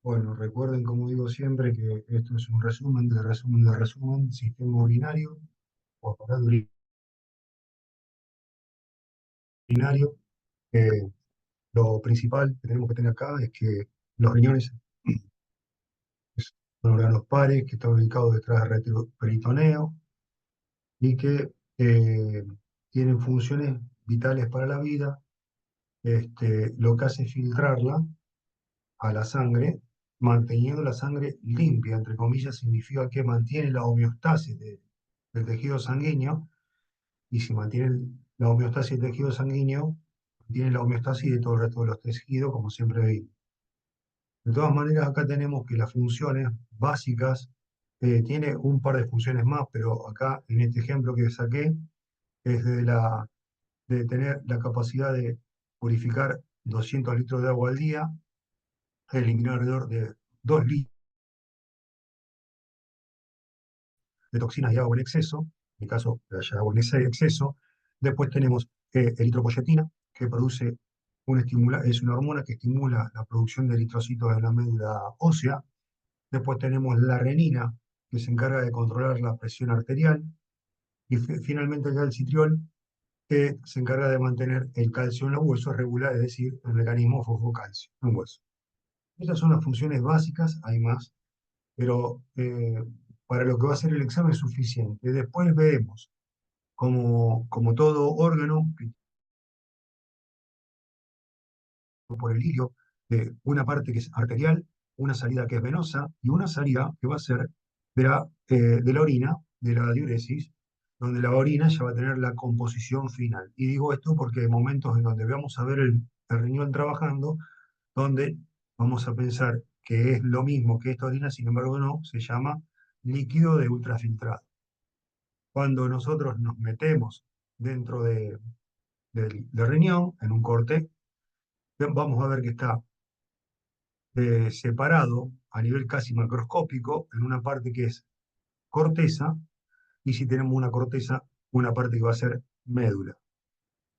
Bueno, recuerden, como digo siempre, que esto es un resumen de resumen de resumen, sistema urinario o aparato urinario. Eh, lo principal que tenemos que tener acá es que los riñones son órganos pares que están ubicados detrás del retroperitoneo y que tienen funciones vitales para la vida. Lo que hace es filtrarla a la sangre, manteniendo la sangre limpia, entre comillas, significa que mantiene la homeostasis del tejido sanguíneo. Y si mantienen la homeostasis del tejido sanguíneo, mantienen la homeostasis de todo el resto de los tejidos, como siempre vimos. De todas maneras, acá tenemos que las funciones básicas, tiene un par de funciones más, pero acá en este ejemplo que saqué, es de tener la capacidad de purificar 200 litros de agua al día, eliminar alrededor de 2 litros de toxinas y agua en exceso, en el caso de haya agua en ese exceso. Después tenemos eritropoyetina, que produce es una hormona que estimula la producción de eritrocitos en la médula ósea. Después tenemos la renina, que se encarga de controlar la presión arterial. Y finalmente el calcitriol, que se encarga de mantener el calcio en los huesos regular, es decir, el mecanismo fosfocalcio en hueso. Estas son las funciones básicas, hay más, pero para lo que va a ser el examen es suficiente. Después vemos como todo órgano, por el hilo, una parte que es arterial, una salida que es venosa y una salida que va a ser de la orina, de la diuresis, donde la orina ya va a tener la composición final. Y digo esto porque hay momentos en donde vamos a ver el riñón trabajando, donde vamos a pensar que es lo mismo que esta orina, sin embargo no, se llama líquido de ultrafiltrado. Cuando nosotros nos metemos dentro del riñón, en un corte, vamos a ver que está separado a nivel casi macroscópico en una parte que es corteza, y si tenemos una corteza, una parte que va a ser médula.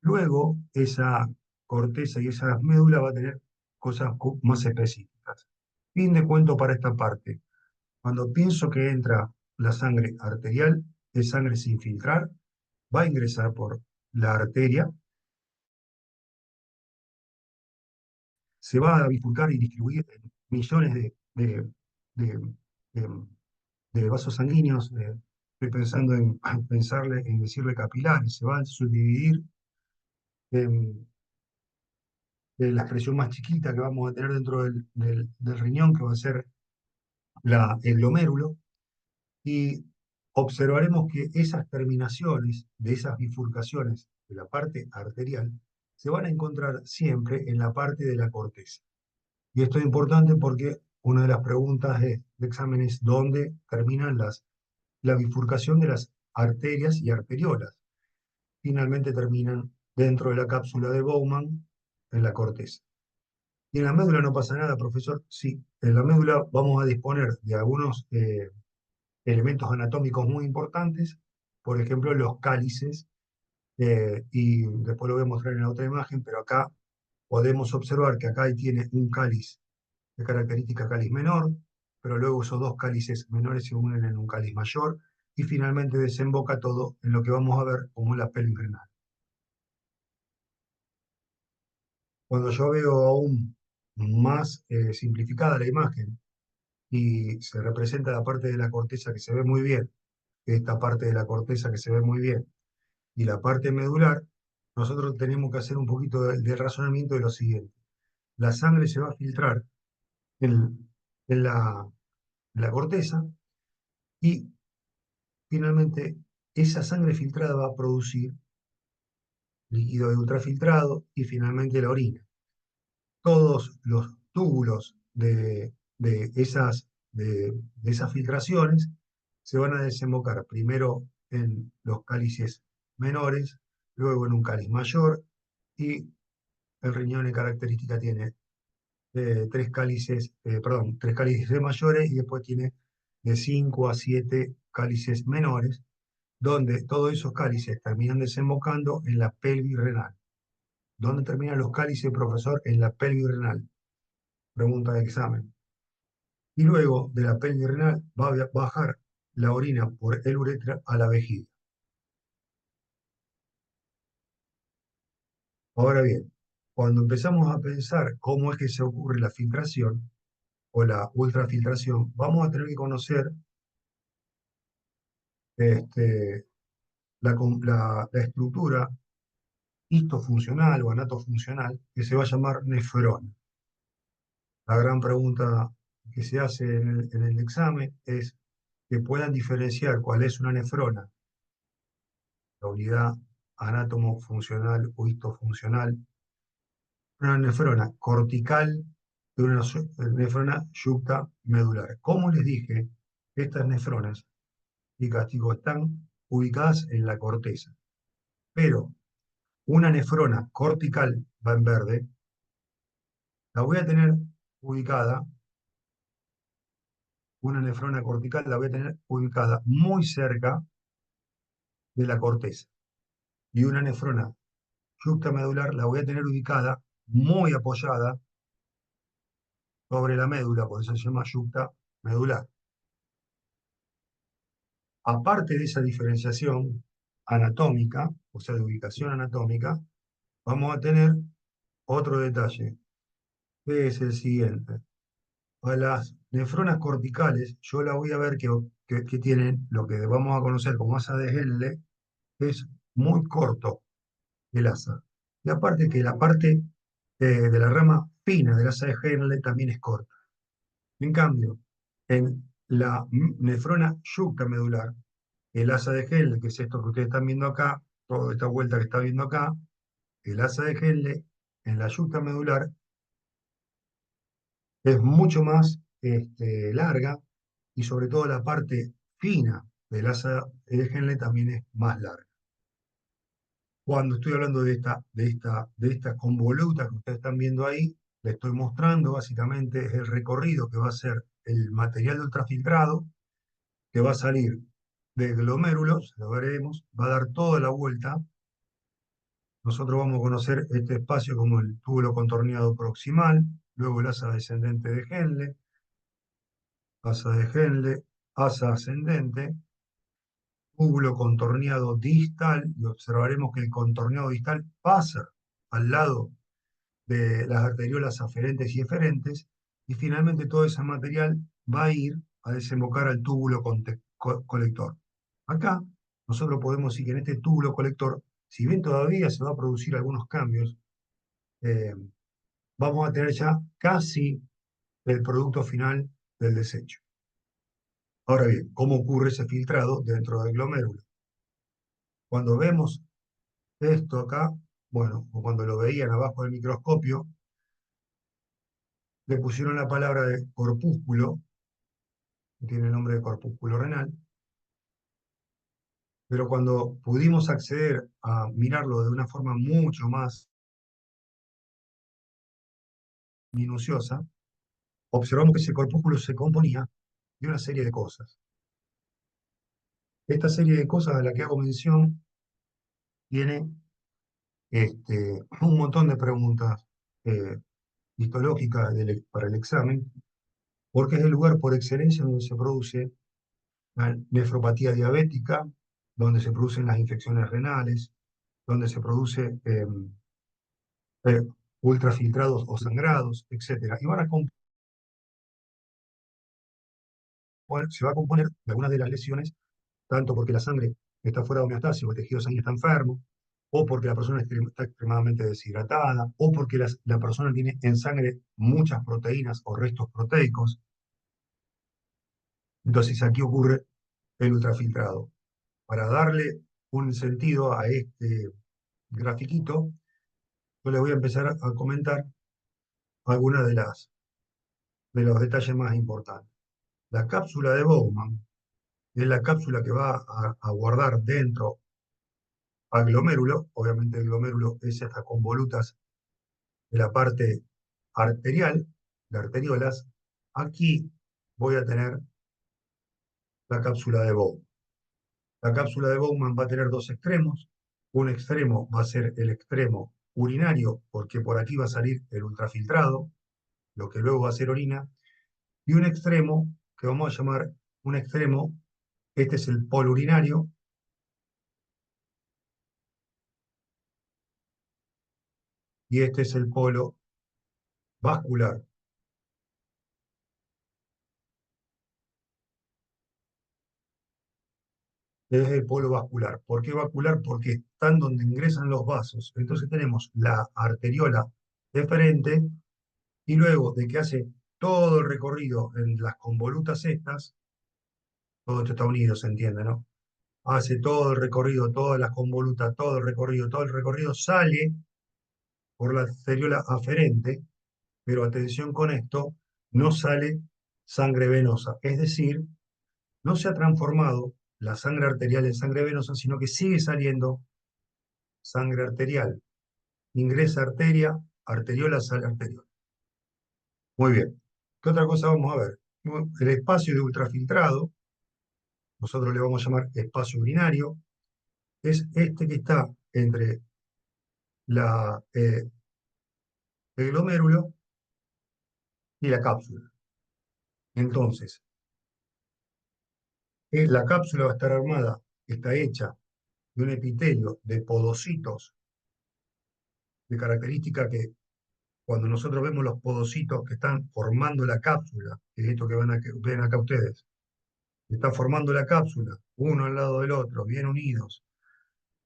Luego, esa corteza y esa médula va a tener cosas más específicas. Fin de cuento para esta parte. Cuando pienso que entra la sangre arterial, es sangre sin filtrar, va a ingresar por la arteria, se va a bifurcar y distribuir en millones de- de- de vasos sanguíneos. Estoy pensando en pensarle, en decirle capilares, se va a subdividir en, la expresión más chiquita que vamos a tener dentro del riñón, que va a ser el glomérulo, y observaremos que esas terminaciones de esas bifurcaciones de la parte arterial se van a encontrar siempre en la parte de la corteza. Y esto es importante porque una de las preguntas de examen es dónde terminan la bifurcación de las arterias y arteriolas. Finalmente terminan dentro de la cápsula de Bowman, en la corteza. ¿Y en la médula no pasa nada, profesor? Sí, en la médula vamos a disponer de algunos elementos anatómicos muy importantes, por ejemplo, los cálices, y después lo voy a mostrar en la otra imagen, pero acá podemos observar que acá tiene un cáliz de característica cáliz menor, pero luego esos dos cálices menores se unen en un cáliz mayor, y finalmente desemboca todo en lo que vamos a ver como la pelvis renal. Cuando yo veo aún más simplificada la imagen y se representa la parte de la corteza que se ve muy bien, esta parte de la corteza que se ve muy bien, y la parte medular, nosotros tenemos que hacer un poquito de razonamiento de lo siguiente. La sangre se va a filtrar en, en la corteza, y finalmente esa sangre filtrada va a producir líquido de ultrafiltrado y finalmente la orina. Todos los túbulos de esas filtraciones se van a desembocar primero en los cálices menores, luego en un cáliz mayor, y el riñón en característica tiene tres cálices mayores, y después tiene de 5 a 7 cálices menores, donde todos esos cálices terminan desembocando en la pelvis renal. ¿Dónde terminan los cálices, profesor? En la pelvis renal. Pregunta de examen. y luego de la pelvis renal va a bajar la orina por el uretra a la vejiga. Ahora bien, cuando empezamos a pensar cómo es que se ocurre la filtración o la ultrafiltración, vamos a tener que conocer este, la estructura histofuncional o anatofuncional que se va a llamar nefrona. La gran pregunta que se hace en el examen es que puedan diferenciar cuál es una nefrona, la unidad anátomo-funcional o histofuncional, una nefrona cortical de una nefrona yucta medular. Como les dije, estas nefronas, y castigo, están ubicadas en la corteza, pero una nefrona cortical va en verde, la voy a tener ubicada, una nefrona cortical la voy a tener ubicada muy cerca de la corteza. Y una nefrona yuxtamedular la voy a tener ubicada muy apoyada sobre la médula, por eso se llama yuxtamedular. Aparte de esa diferenciación anatómica, o sea, de ubicación anatómica, vamos a tener otro detalle, que es el siguiente. A las nefronas corticales, yo la voy a ver que tienen lo que vamos a conocer como asa de Henle, que es muy corto el asa. Y aparte que la parte de la rama fina del asa de Henle también es corta. En cambio, en la nefrona yuxtamedular, el asa de Henle, que es esto que ustedes están viendo acá, toda esta vuelta que está viendo acá, el asa de Henle en la yuxtamedular es mucho más larga y sobre todo la parte fina del asa de Henle también es más larga. Cuando estoy hablando de esta convoluta que ustedes están viendo ahí, le estoy mostrando básicamente el recorrido que va a hacer el material de ultrafiltrado, que va a salir de glomérulos, lo veremos, va a dar toda la vuelta. Nosotros vamos a conocer este espacio como el túbulo contorneado proximal, luego el asa descendente de Henle, asa de Henle, asa ascendente, túbulo contorneado distal, y observaremos que el contorneado distal pasa al lado de las arteriolas aferentes y eferentes, y finalmente todo ese material va a ir a desembocar al túbulo colector. Acá nosotros podemos decir que en este túbulo colector, si bien todavía se va a producir algunos cambios, eh, vamos a tener ya casi el producto final del desecho. Ahora bien, ¿cómo ocurre ese filtrado dentro del glomérulo? Cuando vemos esto acá, bueno, o cuando lo veían abajo del microscopio, le pusieron la palabra de corpúsculo, que tiene el nombre de corpúsculo renal, pero cuando pudimos acceder a mirarlo de una forma mucho más minuciosa, observamos que ese corpúsculo se componía de una serie de cosas. Esta serie de cosas a la que hago mención tiene un montón de preguntas eh, histológicas para el examen, porque es el lugar por excelencia donde se produce la nefropatía diabética, donde se producen las infecciones renales, donde se produce eh, ultrafiltrados o sangrados, etc. Y se va a componer de algunas de las lesiones, tanto porque la sangre está fuera de homeostasis o el tejido sanguíneo está enfermo, o porque la persona está extremadamente deshidratada, o porque la persona tiene en sangre muchas proteínas o restos proteicos. Entonces aquí ocurre el ultrafiltrado. Para darle un sentido a este grafiquito, yo les voy a empezar a comentar algunas de los detalles más importantes. La cápsula de Bowman es la cápsula que va a guardar dentro al glomérulo. Obviamente el glomérulo es estas convolutas de la parte arterial, de arteriolas. Aquí voy a tener la cápsula de Bowman. La cápsula de Bowman va a tener dos extremos. Un extremo va a ser el extremo urinario, porque por aquí va a salir el ultrafiltrado, lo que luego va a ser orina, y un extremo que vamos a llamar un extremo, este es el polo urinario, y este es el polo vascular. Es el polo vascular. ¿Por qué vascular? Porque están donde ingresan los vasos. Entonces tenemos la arteriola de frente y luego de que hace todo el recorrido en las convolutas estas, todo esto está unido, se entiende, ¿no? Hace todo el recorrido, todas las convolutas, todo el recorrido, sale por la arteriola aferente, pero atención con esto, no sale sangre venosa. Es decir, no se ha transformado la sangre arterial en sangre venosa, sino que sigue saliendo sangre arterial. Ingresa arteria, arteriola, sale arteriola. Muy bien. ¿Qué otra cosa vamos a ver? El espacio de ultrafiltrado, nosotros le vamos a llamar espacio urinario, es este que está entre el glomérulo y la cápsula. Entonces, la cápsula va a estar armada, está hecha de un epitelio de podocitos, de característica que cuando nosotros vemos los podocitos que están formando la cápsula, que es esto que ven acá ustedes, está formando la cápsula, uno al lado del otro, bien unidos,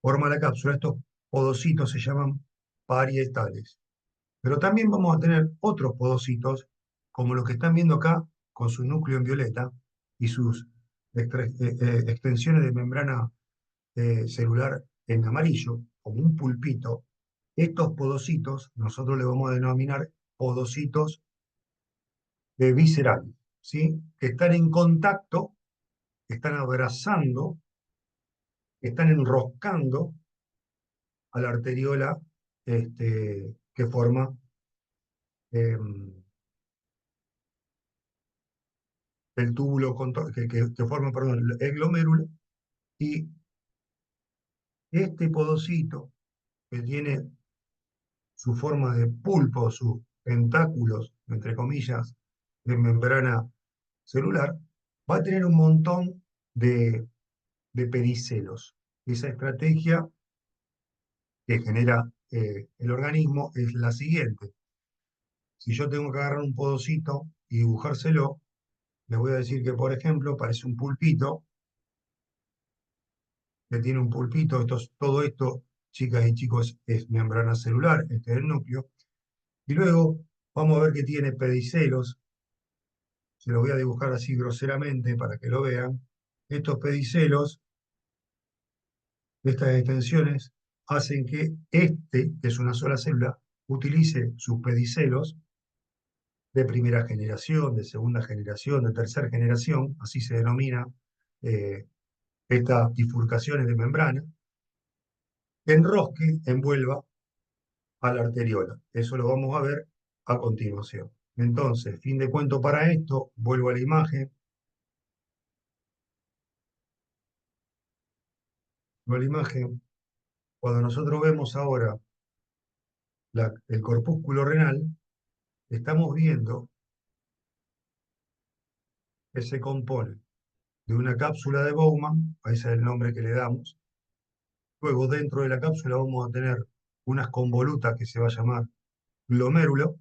forma la cápsula. Estos podocitos se llaman parietales. Pero también vamos a tener otros podocitos, como los que están viendo acá, con su núcleo en violeta y sus extensiones de membrana celular en amarillo, como un pulpito. Estos podocitos, nosotros le vamos a denominar podocitos viscerales, ¿sí? Que están en contacto, están abrazando, están enroscando a la arteriola que forma eh, el túbulo, que forma, perdón, el glomérulo, y este podocito, que tiene su forma de pulpo, sus tentáculos, entre comillas, de membrana celular, va a tener un montón de pedicelos. Esa estrategia que genera el organismo es la siguiente. Si yo tengo que agarrar un podocito y dibujárselo, les voy a decir que, por ejemplo, parece un pulpito, que tiene un pulpito, todo esto, chicas y chicos, es membrana celular, este es el núcleo, y luego vamos a ver que tiene pedicelos, se los voy a dibujar así groseramente para que lo vean. Estos pedicelos, estas extensiones, hacen que que es una sola célula, utilice sus pedicelos de primera generación, de segunda generación, de tercera generación, así se denomina eh, estas bifurcaciones de membrana, enrosque, envuelva a la arteriola. Eso lo vamos a ver a continuación. Entonces, fin de cuento para esto, vuelvo a la imagen. Cuando nosotros vemos ahora el corpúsculo renal, estamos viendo que se compone de una cápsula de Bowman, ese es el nombre que le damos. Luego, dentro de la cápsula vamos a tener unas convolutas que se va a llamar glomérulo,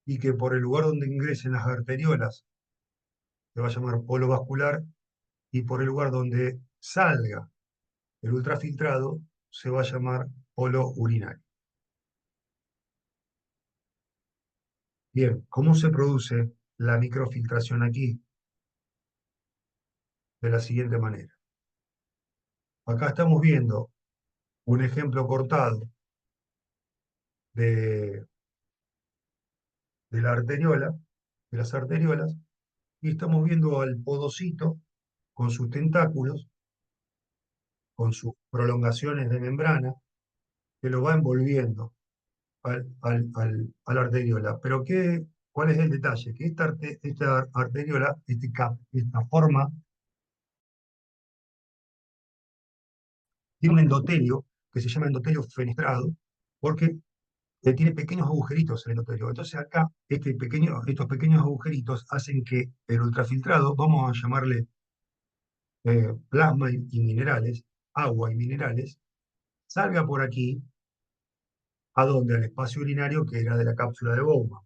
y que por el lugar donde ingresen las arteriolas se va a llamar polo vascular, y por el lugar donde salga el ultrafiltrado se va a llamar polo urinario. Bien, ¿cómo se produce la microfiltración aquí? De la siguiente manera. Acá estamos viendo un ejemplo cortado de, de la arteriola, de las arteriolas, y estamos viendo al podocito con sus tentáculos, con sus prolongaciones de membrana, que lo va envolviendo a la arteriola. Pero ¿cuál es el detalle? Que esta arteriola, esta forma, tiene un endotelio que se llama endotelio fenestrado, porque tiene pequeños agujeritos el endotelio. Entonces acá estos pequeños agujeritos hacen que el ultrafiltrado, vamos a llamarle plasma y minerales, agua y minerales, salga por aquí, ¿a dónde? Al espacio urinario que era de la cápsula de Bowman.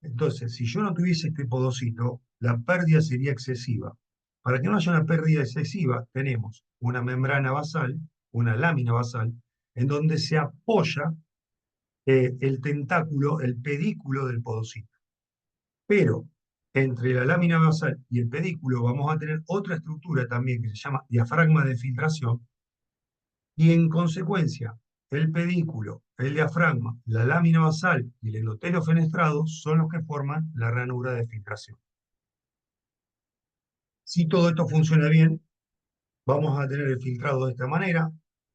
Entonces, si yo no tuviese este podocito, la pérdida sería excesiva. Para que no haya una pérdida excesiva, tenemos una membrana basal, una lámina basal, en donde se apoya el tentáculo, el pedículo del podocito. Pero entre la lámina basal y el pedículo vamos a tener otra estructura también que se llama diafragma de filtración, y en consecuencia, el pedículo, el diafragma, la lámina basal y el endotelio fenestrado son los que forman la ranura de filtración. Si todo esto funciona bien, vamos a tener el filtrado de esta manera.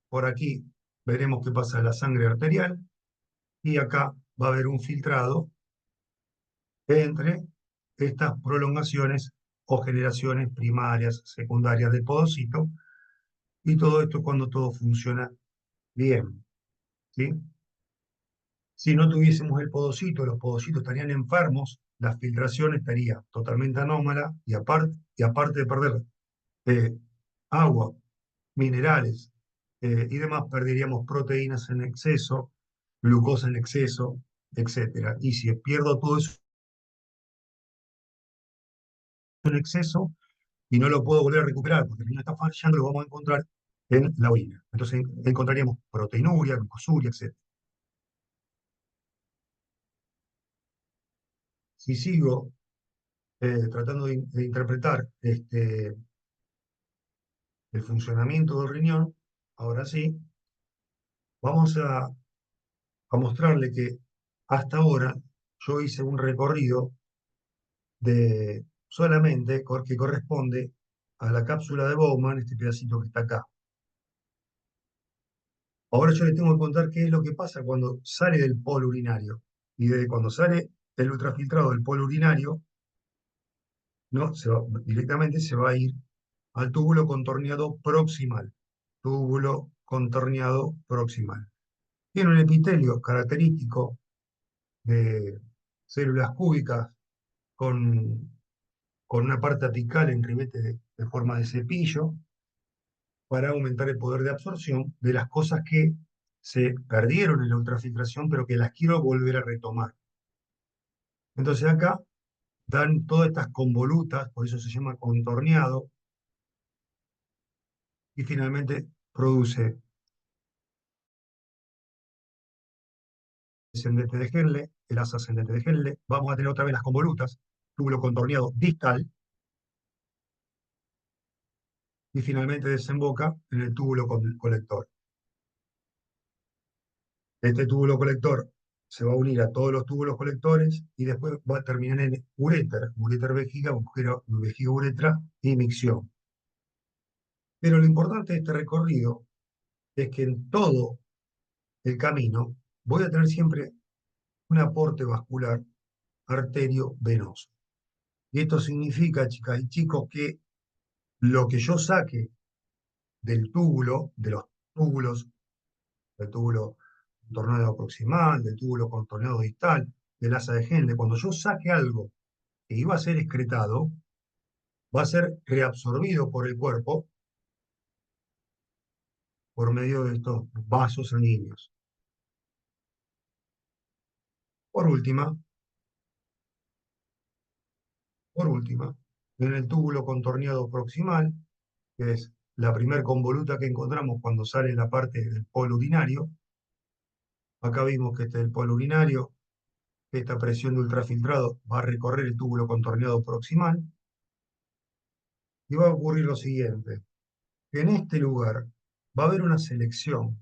Por aquí veremos qué pasa en la sangre arterial y acá va a haber un filtrado entre estas prolongaciones o generaciones primarias, secundarias del podocito, y todo esto cuando todo funciona bien, ¿sí? Si no tuviésemos el podocito, los podocitos estarían enfermos, la filtración estaría totalmente anómala y aparte de perder eh, agua, minerales y demás, perderíamos proteínas en exceso, glucosa en exceso, etcétera. Y si pierdo todo eso en exceso y no lo puedo volver a recuperar porque el riñón está fallando, lo vamos a encontrar en la orina. Entonces encontraríamos proteinuria, glucosuria, etcétera. Si sigo tratando de interpretar el funcionamiento del riñón, ahora sí, vamos a mostrarle que hasta ahora yo hice un recorrido de solamente que corresponde a la cápsula de Bowman, este pedacito que está acá. Ahora yo les tengo que contar qué es lo que pasa cuando sale del polo urinario. Y de cuando sale el ultrafiltrado del polo urinario, ¿no? Directamente se va a ir al túbulo contorneado proximal. Túbulo contorneado proximal. Tiene un epitelio característico de células cúbicas con, con una parte apical en ribete de forma de cepillo para aumentar el poder de absorción de las cosas que se perdieron en la ultrafiltración, pero que las quiero volver a retomar. Entonces acá dan todas estas convolutas, por eso se llama contorneado, y finalmente produce descendente de Henle, el asa ascendente de Henle. Vamos a tener otra vez las convolutas, túbulo contorneado distal, y finalmente desemboca en el túbulo colector. Este túbulo colector se va a unir a todos los túbulos colectores y después va a terminar en uréter vejiga, vejiga uretra y micción. Pero lo importante de este recorrido es que en todo el camino voy a tener siempre un aporte vascular arterio-venoso. Y esto significa, chicas y chicos, que lo que yo saque del túbulo, de los túbulos, del túbulo contorneado proximal, del túbulo contorneado distal, del asa de Henle, cuando yo saque algo que iba a ser excretado, va a ser reabsorbido por el cuerpo por medio de estos vasos sanguíneos. Por última, por última, en el túbulo contorneado proximal, que es la primer convoluta que encontramos cuando sale la parte del polo urinario, acá vimos que este es el polo urinario, esta presión de ultrafiltrado va a recorrer el túbulo contorneado proximal, y va a ocurrir lo siguiente, que en este lugar va a haber una selección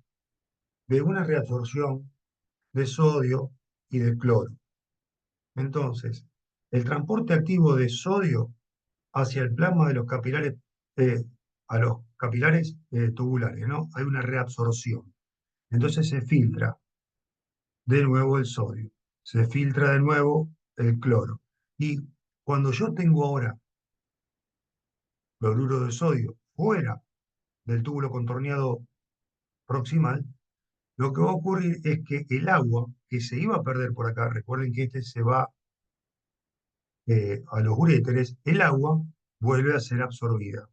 de una reabsorción de sodio y de cloro. Entonces, el transporte activo de sodio hacia el plasma de los capilares, eh, a los capilares tubulares, ¿no? Hay una reabsorción. Entonces se filtra de nuevo el sodio, se filtra de nuevo el cloro. Y cuando yo tengo ahora cloruro de sodio fuera del túbulo contorneado proximal, lo que va a ocurrir es que el agua que se iba a perder por acá, recuerden que este se va a los uréteres, el agua vuelve a ser absorbida.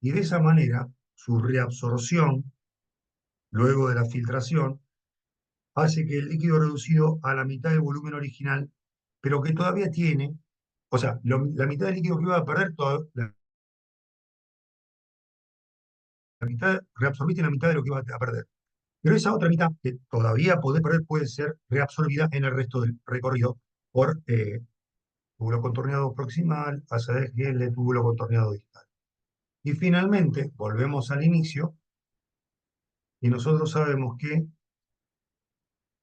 Y de esa manera, su reabsorción, luego de la filtración, hace que el líquido reducido a la mitad del volumen original, pero que todavía tiene, o sea, la mitad del líquido que iba a perder, la mitad reabsorbiste la mitad de lo que iba a perder. Pero esa otra mitad que todavía podés perder puede ser reabsorbida en el resto del recorrido por túbulo contorneado proximal, asa de Gell, túbulo contorneado distal. Y finalmente, volvemos al inicio, y nosotros sabemos que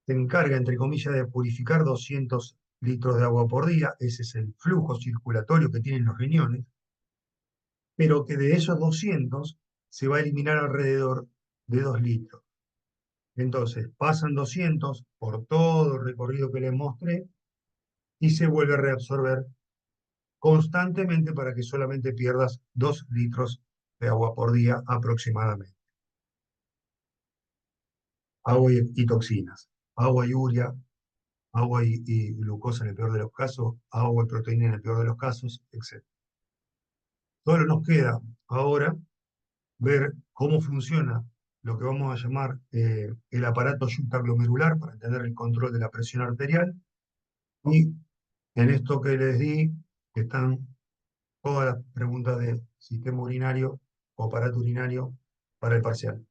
se encarga, entre comillas, de purificar 200 litros de agua por día, ese es el flujo circulatorio que tienen los riñones, pero que de esos 200 se va a eliminar alrededor de 2 litros. Entonces, pasan 200 por todo el recorrido que les mostré y se vuelve a reabsorber constantemente para que solamente pierdas 2 litros de agua por día aproximadamente. Agua y toxinas, agua y urea, agua y glucosa en el peor de los casos, agua y proteína en el peor de los casos, etc. Solo nos queda ahora ver cómo funciona lo que vamos a llamar el aparato glomerular para entender el control de la presión arterial. Y en esto que les di están todas las preguntas de sistema urinario o aparato urinario para el parcial.